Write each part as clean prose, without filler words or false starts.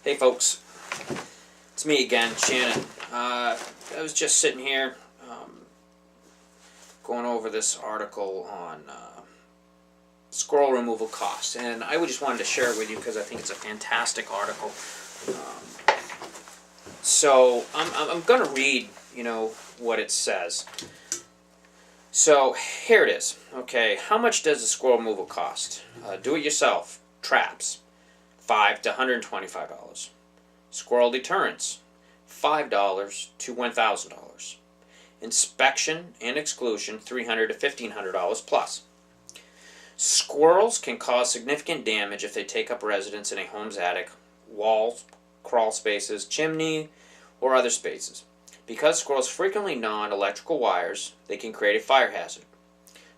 Hey folks, it's me again, Shannon. I was just sitting here going over this article on squirrel removal costs, and I just wanted to share it with you because I think it's a fantastic article. So I'm going to read, what it says. So here it is. Okay, how much does a squirrel removal cost? Do-it-yourself traps, $5 to $125. Squirrel deterrence, $5 to $1,000. Inspection and exclusion, $300 to $1,500 plus. Squirrels can cause significant damage if they take up residence in a home's attic, walls, crawl spaces, chimney, or other spaces. Because squirrels frequently gnaw on electrical wires, they can create a fire hazard.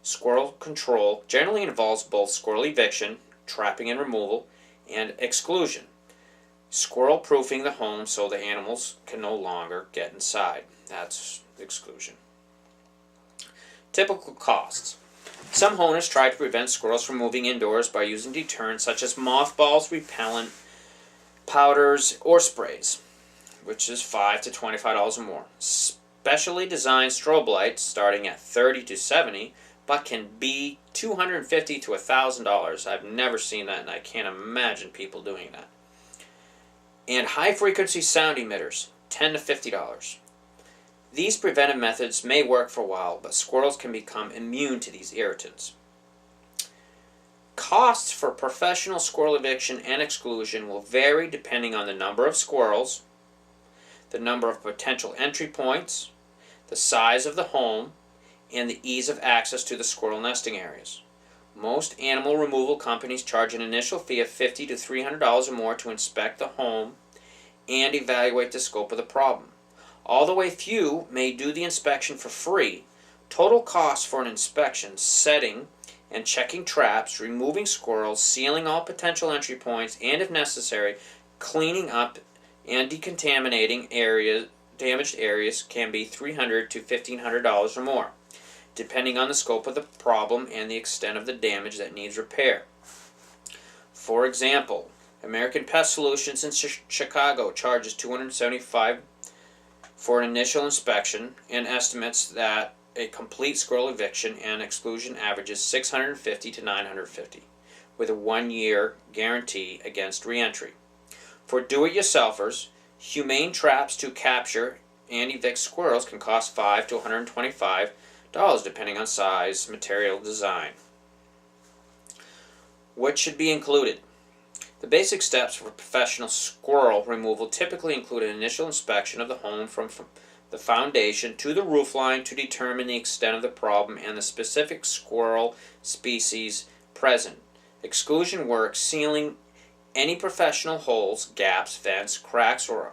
Squirrel control generally involves both squirrel eviction, trapping and removal, and exclusion, squirrel proofing the home so the animals can no longer get inside. That's exclusion. Typical costs. Some owners try to prevent squirrels from moving indoors by using deterrents such as mothballs, repellent, powders, or sprays, which is $5 to $25 or more. Specially designed strobe lights starting at $30 to $70, but can be $250 to $1,000. I've never seen that, and I can't imagine people doing that. And high-frequency sound emitters, $10 to $50. These preventive methods may work for a while, but squirrels can become immune to these irritants. Costs for professional squirrel eviction and exclusion will vary depending on the number of squirrels, the number of potential entry points, the size of the home, and the ease of access to the squirrel nesting areas. Most animal removal companies charge an initial fee of $50 to $300 or more to inspect the home and evaluate the scope of the problem. Although a few may do the inspection for free, total costs for an inspection, setting and checking traps, removing squirrels, sealing all potential entry points, and if necessary, cleaning up and decontaminating damaged areas can be $300 to $1,500 or more, depending on the scope of the problem and the extent of the damage that needs repair. For example, American Pest Solutions in Chicago charges $275 for an initial inspection and estimates that a complete squirrel eviction and exclusion averages $650 to $950, with a 1-year guarantee against reentry. For do-it-yourselfers, humane traps to capture and evict squirrels can cost $5 to $125, depending on size, material, design. What should be included? The basic steps for professional squirrel removal typically include an initial inspection of the home from the foundation to the roofline to determine the extent of the problem and the specific squirrel species present. Exclusion work sealing any professional holes, gaps, vents, cracks, or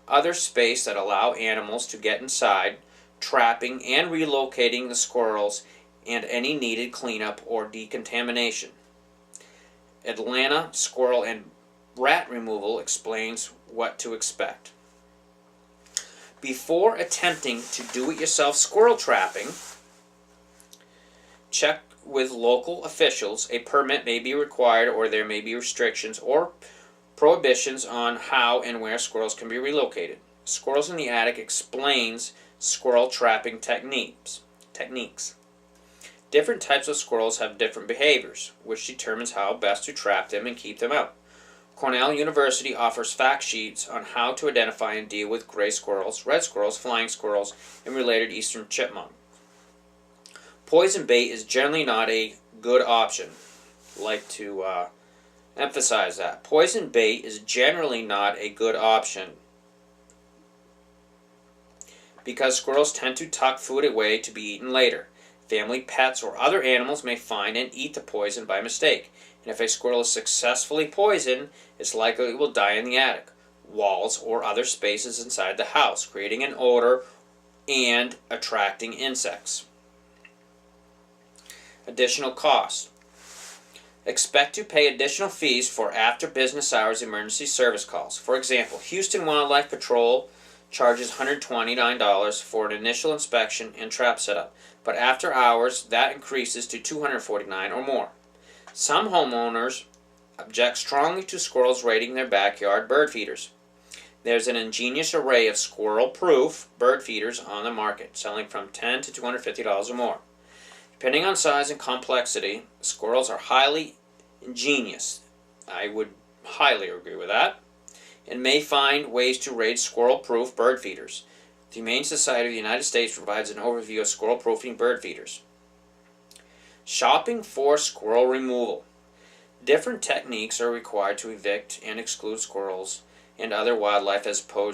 other space that allow animals to get inside, trapping and relocating the squirrels, and any needed cleanup or decontamination. Atlanta Squirrel and Rat Removal explains what to expect. Before attempting to do-it-yourself squirrel trapping, check with local officials. A permit may be required, or there may be restrictions or prohibitions on how and where squirrels can be relocated. Squirrels in the Attic explains squirrel trapping techniques. Different types of squirrels have different behaviors, which determines how best to trap them and keep them out. Cornell University offers fact sheets on how to identify and deal with gray squirrels, red squirrels, flying squirrels, and related eastern chipmunk. Poison bait is generally not a good option. I'd like to emphasize that. Poison bait is generally not a good option because squirrels tend to tuck food away to be eaten later. Family pets or other animals may find and eat the poison by mistake. And if a squirrel is successfully poisoned, it's likely it will die in the attic, walls, or other spaces inside the house, creating an odor and attracting insects. Additional costs. Expect to pay additional fees for after business hours emergency service calls. For example, Houston Wildlife Patrol charges $129 for an initial inspection and trap setup, but after hours that increases to $249 or more. Some homeowners object strongly to squirrels raiding their backyard bird feeders. There's an ingenious array of squirrel-proof bird feeders on the market, selling from $10 to $250 or more. Depending on size and complexity, squirrels are highly ingenious. I would highly agree with that. And may find ways to raid squirrel-proof bird feeders. The Humane Society of the United States provides an overview of squirrel-proofing bird feeders. Shopping for squirrel removal. Different techniques are required to evict and exclude squirrels and other wildlife as opposed